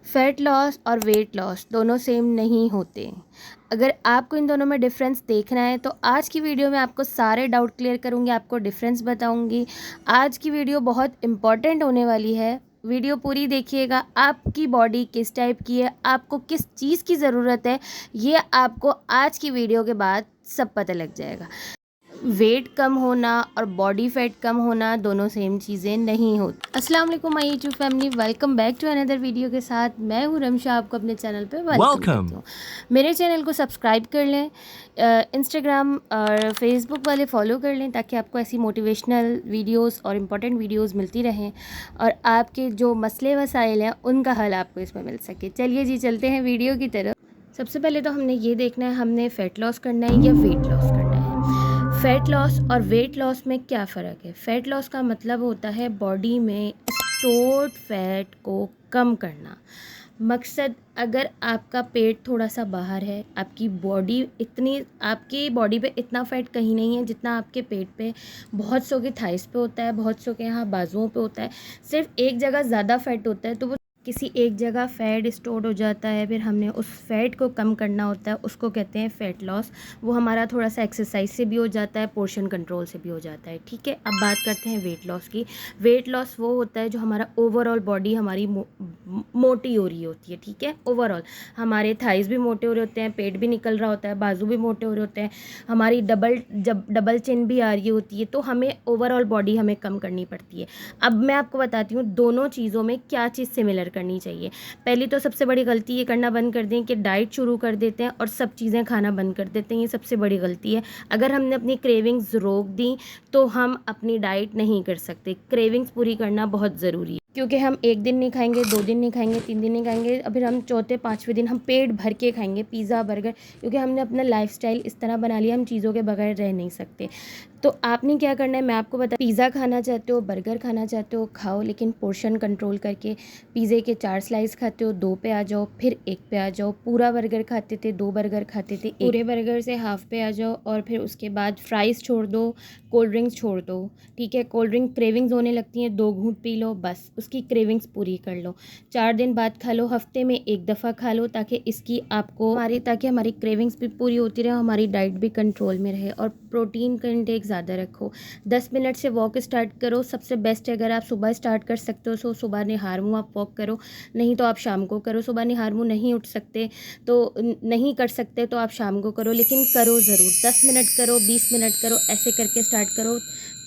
Fat loss और weight loss दोनों same नहीं होते। अगर आपको इन दोनों में डिफ़रेंस देखना है तो आज की वीडियो में आपको सारे डाउट क्लियर करूँगी, आपको डिफ़रेंस बताऊँगी। आज की वीडियो बहुत इम्पॉर्टेंट होने वाली है, वीडियो पूरी देखिएगा। आपकी बॉडी किस टाइप की है, आपको किस चीज़ की ज़रूरत है, ये आपको आज की वीडियो के बाद सब पता लग जाएगा। वेट कम होना और बॉडी फैट कम होना दोनों सेम चीज़ें नहीं होती। अस्सलाम वालेकुम my YouTube family, welcome back to another video के साथ। मैं हूँ रमशा, आपको अपने चैनल पे वेलकम करती हूँ। मेरे चैनल को सब्सक्राइब कर लें, इंस्टाग्राम और फेसबुक वाले फॉलो कर लें ताकि आपको ऐसी मोटिवेशनल वीडियोस और इम्पोर्टेंट वीडियोस मिलती रहें और आपके जो मसले वसाइल हैं उनका हल आपको इसमें मिल सके। चलिए जी, चलते हैं वीडियो की तरफ। सबसे पहले तो हमने ये देखना है, हमने फ़ैट लॉस करना है या वेट लॉस करना है। फ़ैट लॉस और वेट लॉस में क्या फ़र्क है? फ़ैट लॉस का मतलब होता है बॉडी में स्टोर्ड फैट को कम करना। मकसद, अगर आपका पेट थोड़ा सा बाहर है, आपकी बॉडी पे इतना फ़ैट कहीं नहीं है जितना आपके पेट पे। बहुत सौ के थाइस पे होता है, बहुत सौ के यहाँ बाजुओं पे होता है। सिर्फ एक जगह ज़्यादा फ़ैट होता है तो वो किसी एक जगह फ़ैट स्टोर हो जाता है, फिर हमने उस फ़ैट को कम करना होता है, उसको कहते हैं फ़ैट लॉस। वो हमारा थोड़ा सा एक्सरसाइज से भी हो जाता है, पोर्शन कंट्रोल से भी हो जाता है। ठीक है, अब बात करते हैं वेट लॉस की। वेट लॉस वो होता है जो हमारा ओवरऑल बॉडी हमारी मोटी हो रही होती है। ठीक है, ओवरऑल हमारे थाइस भी मोटे हो रहे होते हैं, पेट भी निकल रहा होता है, बाजू भी मोटे हो रहे होते हैं, हमारी डबल चिन भी आ रही होती है, तो हमें ओवरऑल बॉडी हमें कम करनी पड़ती है। अब मैं आपको बताती हूँ दोनों चीज़ों में क्या चीज़ सिमिलर करनी चाहिए। पहली तो सबसे बड़ी गलती ये करना बंद कर दें कि डाइट शुरू कर देते हैं और सब चीज़ें खाना बंद कर देते हैं। ये सबसे बड़ी गलती है। अगर हमने अपनी क्रेविंग्स रोक दी तो हम अपनी डाइट नहीं कर सकते। क्रेविंग्स पूरी करना बहुत ज़रूरी है, क्योंकि हम एक दिन नहीं खाएंगे, 2 दिन नहीं खाएंगे, 3 दिन नहीं खाएंगे, फिर हम चौथे 5वें दिन हम पेट भर के खाएंगे पिज़्ज़ा बर्गर, क्योंकि हमने अपना लाइफस्टाइल इस तरह बना लिया, हम चीज़ों के बगैर रह नहीं सकते। तो आपने क्या करना है, मैं आपको बता, पिज़्ज़ा खाना चाहते हो, बर्गर खाना चाहते हो, खाओ, लेकिन पोर्शन कंट्रोल करके। पिज़्ज़े के 4 स्लाइस खाते हो, 2 पे आ जाओ, फिर 1 पे आ जाओ। पूरा बर्गर खाते थे, 2 बर्गर खाते थे, पूरे बर्गर से हाफ पे आ जाओ, और फिर उसके बाद फ्राइज़ छोड़ दो, कोल्ड ड्रिंक्स छोड़ दो। ठीक है, कोल्ड ड्रिंक क्रेविंग्स होने लगती हैं, 2 घूंट पी लो, बस उसकी क्रेविंग्स पूरी कर लो। 4 दिन बाद खा लो, हफ्ते में 1 दफ़ा खा लो, ताकि हमारी क्रेविंग्स भी पूरी होती रहे, हमारी डाइट भी कंट्रोल में रहे। और प्रोटीन का इंटेक ज़्यादा रखो। 10 मिनट से वॉक स्टार्ट करो, सबसे बेस्ट है अगर आप सुबह स्टार्ट कर सकते हो, सुबह निहार मुँह आप वॉक करो, नहीं तो आप शाम को करो। सुबह निहार मुँह नहीं उठ सकते तो नहीं कर सकते तो आप शाम को करो, लेकिन करो ज़रूर। 10 मिनट करो, 20 मिनट करो, ऐसे करके स्टार्ट करो।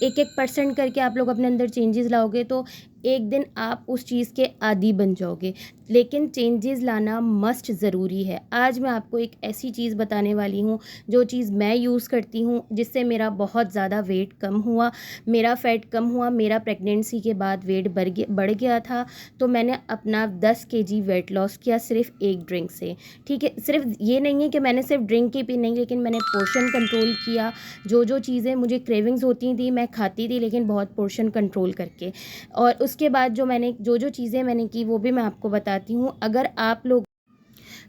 1-1% करके आप लोग अपने अंदर चेंजेस लाओगे तो एक दिन आप उस चीज़ के आदी बन जाओगे। लेकिन चेंजेस लाना मस्ट ज़रूरी है। आज मैं आपको एक ऐसी चीज़ बताने वाली हूँ जो चीज़ मैं यूज़ करती हूँ, जिससे मेरा बहुत ज़्यादा वेट कम हुआ, मेरा फ़ैट कम हुआ। मेरा प्रेगनेंसी के बाद वेट बढ़ गया था, तो मैंने अपना 10 केजी वेट लॉस किया सिर्फ एक ड्रिंक से। ठीक है, सिर्फ ये नहीं है कि मैंने सिर्फ ड्रिंक ही पी, नहीं, लेकिन मैंने पोर्शन कंट्रोल किया। जो चीज़ें मुझे क्रेविंग्स होती थी मैं खाती थी, लेकिन बहुत पोर्शन कंट्रोल करके। और उसके बाद जो चीज़ें मैंने की वो भी मैं आपको बताती हूँ। अगर आप लोग,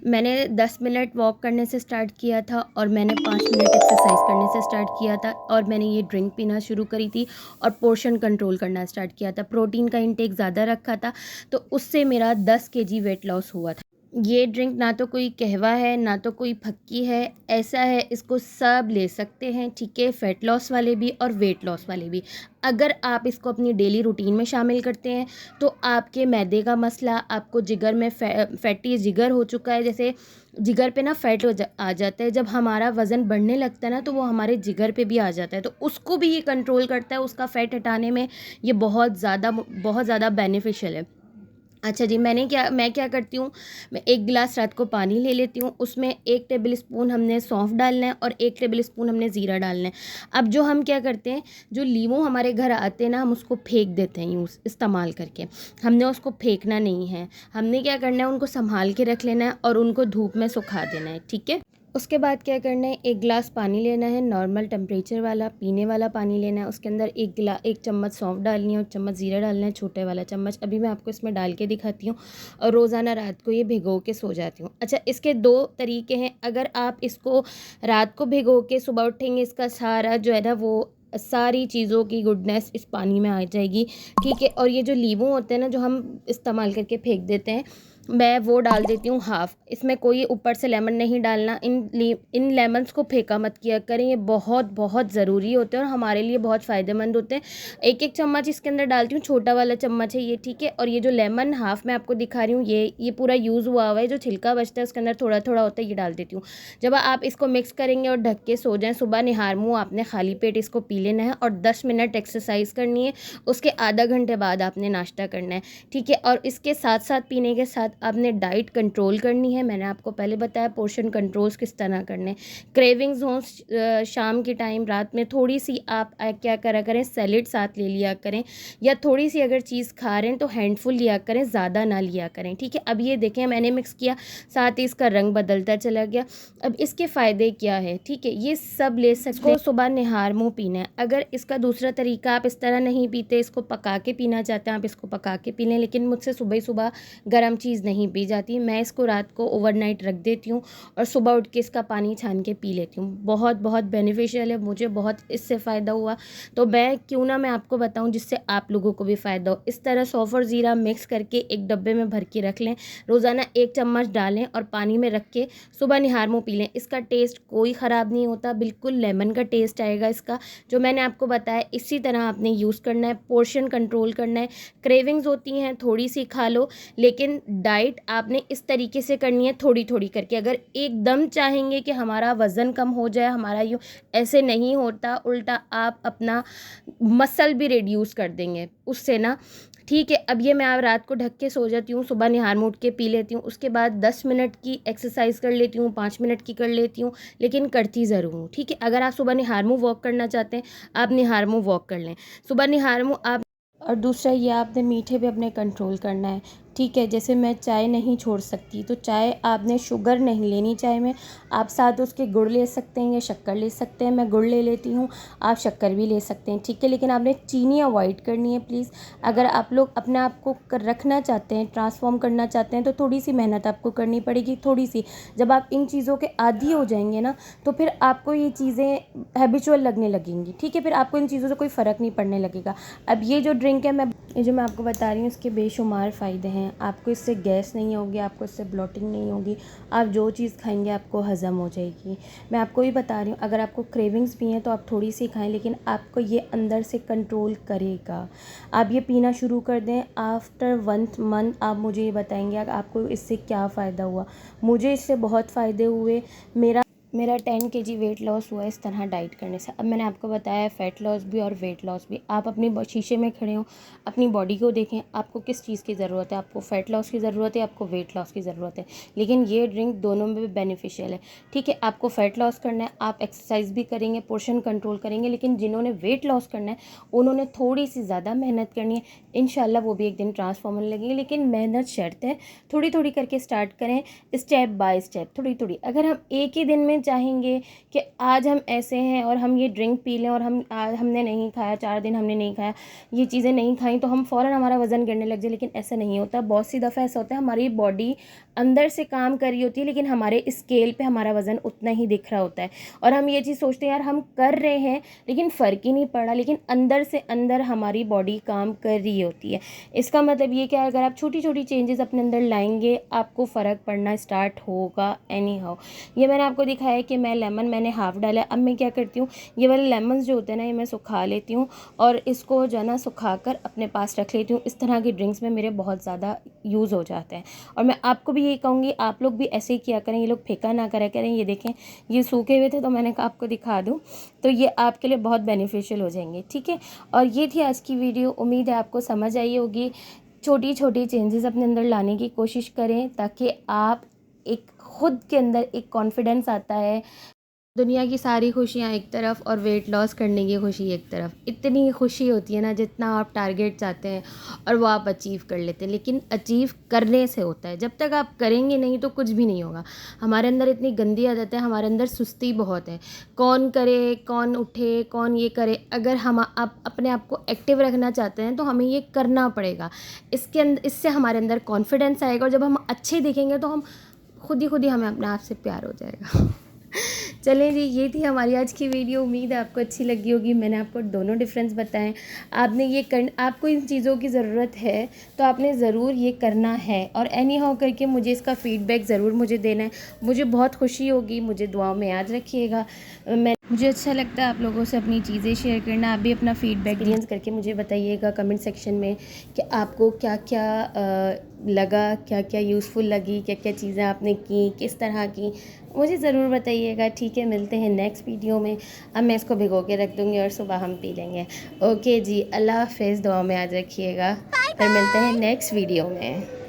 मैंने 10 मिनट वॉक करने से स्टार्ट किया था और मैंने 5 मिनट एक्सरसाइज करने से स्टार्ट किया था, और मैंने ये ड्रिंक पीना शुरू करी थी और पोर्शन कंट्रोल करना स्टार्ट किया था। प्रोटीन का इंटेक ज़्यादा रखा था, तो उससे मेरा 10 केजी वेट लॉस हुआ था। ये ड्रिंक ना तो कोई कहवा है, ना तो कोई फक्की है, ऐसा है, इसको सब ले सकते हैं। ठीक है, फ़ैट लॉस वाले भी और वेट लॉस वाले भी। अगर आप इसको अपनी डेली रूटीन में शामिल करते हैं तो आपके मैदे का मसला, आपको जिगर में फैटी जिगर हो चुका है, जैसे जिगर पे ना फैट आ जाता है, जब हमारा वज़न बढ़ने लगता है ना तो वो हमारे जिगर पे भी आ जाता है, तो उसको भी ये कंट्रोल करता है। उसका फ़ैट हटाने में ये बहुत ज़्यादा बेनिफिशियल है। अच्छा जी, मैं क्या करती हूँ, मैं 1 गिलास रात को पानी ले लेती हूँ, उसमें 1 टेबल स्पून हमने सौंफ डालना है और 1 टेबल स्पून हमने ज़ीरा डालना है। अब जो हम क्या करते हैं, जो लीमू हमारे घर आते हैं ना, हम उसको फेंक देते हैं यूज़ इस्तेमाल करके। हमने उसको फेंकना नहीं है, हमने क्या करना है, उनको संभाल के रख लेना है और उनको धूप में सुखा देना है। ठीक है, उसके बाद क्या करना है, 1 गिलास पानी लेना है, नॉर्मल टेम्परेचर वाला पीने वाला पानी लेना है। उसके अंदर 1 चम्मच सौंफ डालनी है और चम्मच ज़ीरा डालना है, छोटे वाला चम्मच। अभी मैं आपको इसमें डाल के दिखाती हूँ, और रोज़ाना रात को ये भिगो के सो जाती हूँ। अच्छा, इसके 2 तरीके हैं। अगर आप इसको रात को भिगो के सुबह उठेंगे, इसका सारा जो है ना, वो सारी चीज़ों की गुडनेस इस पानी में आ जाएगी। ठीक है, और ये जो लीमू होते हैं ना, जो हम इस्तेमाल करके फेंक देते हैं, मैं वो डाल देती हूँ हाफ़। इसमें कोई ऊपर से लेमन नहीं डालना। इन लेमन्स को फेंका मत किया करें, ये बहुत बहुत ज़रूरी होते हैं और हमारे लिए बहुत फ़ायदेमंद होते हैं। एक एक चम्मच इसके अंदर डालती हूँ, छोटा वाला चम्मच है ये, ठीक है। और ये जो लेमन हाफ़ मैं आपको दिखा रही हूँ, ये पूरा यूज़ हुआ है, जो छिलका बचता है उसके अंदर थोड़ा थोड़ा होता है, ये डाल देती हूँ। जब आप इसको मिक्स करेंगे और ढक के सो जाएँ, सुबह निहार मुँह आपने खाली पेट इसको पी लेना है और 10 मिनट एक्सरसाइज करनी है। उसके आधा घंटे बाद आपने नाश्ता करना है, ठीक है। और इसके साथ साथ पीने के साथ आपने डाइट कंट्रोल करनी है। मैंने आपको पहले बताया पोर्शन कंट्रोल्स किस तरह करने। क्रेविंग्स हों शाम के टाइम, रात में, थोड़ी सी आप क्या करा करें, सैलेड साथ ले लिया करें, या थोड़ी सी अगर चीज़ खा रहे हैं तो हैंडफुल लिया करें, ज़्यादा ना लिया करें, ठीक है। अब ये देखें मैंने मिक्स किया, साथ ही इसका रंग बदलता चला गया। अब इसके फ़ायदे क्या है, ठीक है, ये सब ले सकते हैं। सुबह निहार मुँह पीना है। अगर इसका दूसरा तरीका आप इस तरह नहीं पीते, इसको पका के पीना चाहते हैं, आप इसको पका के पी लें, लेकिन मुझसे सुबह ही सुबह गर्म चीज़ नहीं पी जाती। मैं इसको रात को ओवरनाइट रख देती हूँ और सुबह उठ के इसका पानी छान के पी लेती हूँ। बहुत बहुत बेनिफिशियल है, मुझे बहुत इससे फ़ायदा हुआ, तो मैं आपको बताऊँ जिससे आप लोगों को भी फ़ायदा हो। इस तरह सौंफ और ज़ीरा मिक्स करके एक डब्बे में भर के रख लें, रोज़ाना 1 चम्मच डालें और पानी में रख के सुबह निहार मुँह पी लें। इसका टेस्ट कोई ख़राब नहीं होता, बिल्कुल लेमन का टेस्ट आएगा इसका, जो मैंने आपको बताया। इसी तरह आपने यूज़ करना है, पोर्शन कंट्रोल करना है। क्रेविंग्स होती हैं, थोड़ी सी खा लो, लेकिन डाइट आपने इस तरीके से करनी है, थोड़ी थोड़ी करके। अगर एकदम चाहेंगे कि हमारा वज़न कम हो जाए, हमारा यूँ, ऐसे नहीं होता, उल्टा आप अपना मसल भी रिड्यूस कर देंगे उससे ना, ठीक है। अब ये मैं अब रात को ढक के सो जाती हूँ, सुबह निहार मुँह उठ के पी लेती हूँ। उसके बाद 10 मिनट की एक्सरसाइज कर लेती हूँ, 5 मिनट की कर लेती हूँ, लेकिन करती ज़रूर हूँ, ठीक है। अगर आप सुबह निहार मुँह वॉक करना चाहते हैं, आप निहार मुँह वॉक कर लें, सुबह निहार मुँह आप। और दूसरा ये आपने मीठे पे अपने कंट्रोल करना है, ठीक है। जैसे मैं चाय नहीं छोड़ सकती, तो चाय आपने शुगर नहीं लेनी चाय में, आप साथ उसके गुड़ ले सकते हैं या शक्कर ले सकते हैं। मैं गुड़ ले लेती हूँ, आप शक्कर भी ले सकते हैं, ठीक है। लेकिन आपने चीनी अवॉइड करनी है प्लीज़। अगर आप लोग अपने आप को रखना चाहते हैं, ट्रांसफॉर्म करना चाहते हैं, तो थोड़ी सी मेहनत आपको करनी पड़ेगी, थोड़ी सी। जब आप इन चीज़ों के आदी हो जाएंगे ना, तो फिर आपको ये चीज़ें हैबिचुअल लगने लगेंगी, ठीक है। फिर आपको इन चीज़ों से कोई फ़र्क नहीं पड़ने लगेगा। अब ये जो ड्रिंक है, ये जो मैं आपको बता रही हूँ, इसके बेशुमार फ़ायदे हैं। आपको इससे गैस नहीं होगी, आपको इससे ब्लोटिंग नहीं होगी, आप जो चीज़ खाएंगे आपको हज़म हो जाएगी। मैं आपको ये बता रही हूँ, अगर आपको क्रेविंग्स भी हैं तो आप थोड़ी सी खाएं, लेकिन आपको ये अंदर से कंट्रोल करेगा। आप ये पीना शुरू कर दें, आफ्टर 1 मंथ आप मुझे ये बताएंगे आपको इससे क्या फ़ायदा हुआ। मुझे इससे बहुत फ़ायदे हुए। मेरा 10 kg वेट लॉस हुआ इस तरह डाइट करने से। अब मैंने आपको बताया फ़ैट लॉस भी और वेट लॉस भी। आप अपनी शीशे में खड़े हों, अपनी बॉडी को देखें, आपको किस चीज़ की ज़रूरत है, आपको फ़ैट लॉस की ज़रूरत है, आपको वेट लॉस की ज़रूरत है। लेकिन ये ड्रिंक दोनों में भी बेनिफिशियल है, ठीक है। आपको फ़ैट लॉस करना है, आप एक्सरसाइज भी करेंगे, पोर्शन कंट्रोल करेंगे, लेकिन जिन्होंने वेट लॉस करना है उन्होंने थोड़ी सी ज़्यादा मेहनत करनी है। इंशाल्लाह वो भी एक दिन ट्रांसफॉर्म होने लगेंगे, लेकिन मेहनत शर्त है। थोड़ी थोड़ी करके स्टार्ट करें, स्टेप बाय स्टेप, थोड़ी थोड़ी। अगर हम एक ही दिन में चाहेंगे कि आज हम ऐसे हैं और हम ये ड्रिंक पी लें और हमने नहीं खाया, 4 दिन हमने नहीं खाया, ये चीज़ें नहीं खाई, तो हम फ़ौरन हमारा वज़न गिरने लग जाए, लेकिन ऐसा नहीं होता। बहुत सी दफ़ा ऐसा होता है हमारी बॉडी अंदर से काम कर रही होती है, लेकिन हमारे स्केल पे हमारा वज़न उतना ही दिख रहा होता है, और हम ये चीज़ सोचते हैं यार हम कर रहे हैं लेकिन फ़र्क ही नहीं पड़ा, लेकिन अंदर से अंदर हमारी बॉडी काम कर रही होती है। इसका मतलब ये क्या है, अगर आप छोटी छोटी चेंजेस अपने अंदर लाएंगे, आपको फ़र्क पड़ना स्टार्ट होगा एनी हाउ। ये मैंने आपको दिखाया कि मैं मैंने हाफ़ डाला। अब मैं क्या करती हूँ, ये वाले लेमन्स जो होते हैं ना, ये मैं सुखा लेती हूँ और इसको जो है ना सुखा कर अपने पास रख लेती हूँ। इस तरह की ड्रिंक्स में मेरे बहुत ज़्यादा यूज़ हो जाते हैं, और मैं आपको भी यही कहूँगी आप लोग भी ऐसे ही किया करें, ये लोग फेंका ना करा करें। ये देखें ये सूखे हुए थे तो मैंने कहा आपको दिखा दूँ, तो ये आपके लिए बहुत बेनिफिशियल हो जाएंगे, ठीक है। और ये थी आज की वीडियो, उम्मीद है आपको समझ आई होगी। छोटी छोटी चेंजेस अपने अंदर लाने की कोशिश करें, ताकि आप एक खुद के अंदर एक कॉन्फिडेंस आता है। दुनिया की सारी खुशियाँ एक तरफ और वेट लॉस करने की खुशी एक तरफ, इतनी खुशी होती है ना जितना आप टारगेट चाहते हैं और वो आप अचीव कर लेते हैं, लेकिन अचीव करने से होता है। जब तक आप करेंगे नहीं तो कुछ भी नहीं होगा। हमारे अंदर इतनी गंदी आदत है, हमारे अंदर सुस्ती बहुत है, कौन करे, कौन उठे, कौन ये करे। अगर हम आप अपने आप को एक्टिव रखना चाहते हैं तो हमें ये करना पड़ेगा। इससे हमारे अंदर कॉन्फिडेंस आएगा, और जब हम अच्छे दिखेंगे तो हम खुद ही हमें अपने आप से प्यार हो जाएगा। चलें जी, ये थी हमारी आज की वीडियो। उम्मीद है आपको अच्छी लगी होगी। मैंने आपको दोनों डिफरेंस बताएं। आपको इन चीज़ों की ज़रूरत है तो आपने ज़रूर ये करना है, और एनी हाउ करके मुझे इसका फ़ीडबैक ज़रूर मुझे देना है। मुझे बहुत खुशी होगी, मुझे दुआओं में याद रखिएगा। मुझे अच्छा लगता है आप लोगों से अपनी चीज़ें शेयर करना। आप भी अपना फ़ीडबैक एक्सपीरियंस करके मुझे बताइएगा कमेंट सेक्शन में कि आपको क्या क्या लगा, क्या क्या यूज़फुल लगी, क्या क्या चीज़ें आपने की, किस तरह की, मुझे ज़रूर बताइएगा। ठीक है, मिलते हैं नेक्स्ट वीडियो में। अब मैं इसको भिगो के रख दूँगी और सुबह हम पी लेंगे। ओके जी, अल्लाह हाफ़िज़, दुआ में याद रखिएगा। फिर मिलते हैं नेक्स्ट वीडियो में।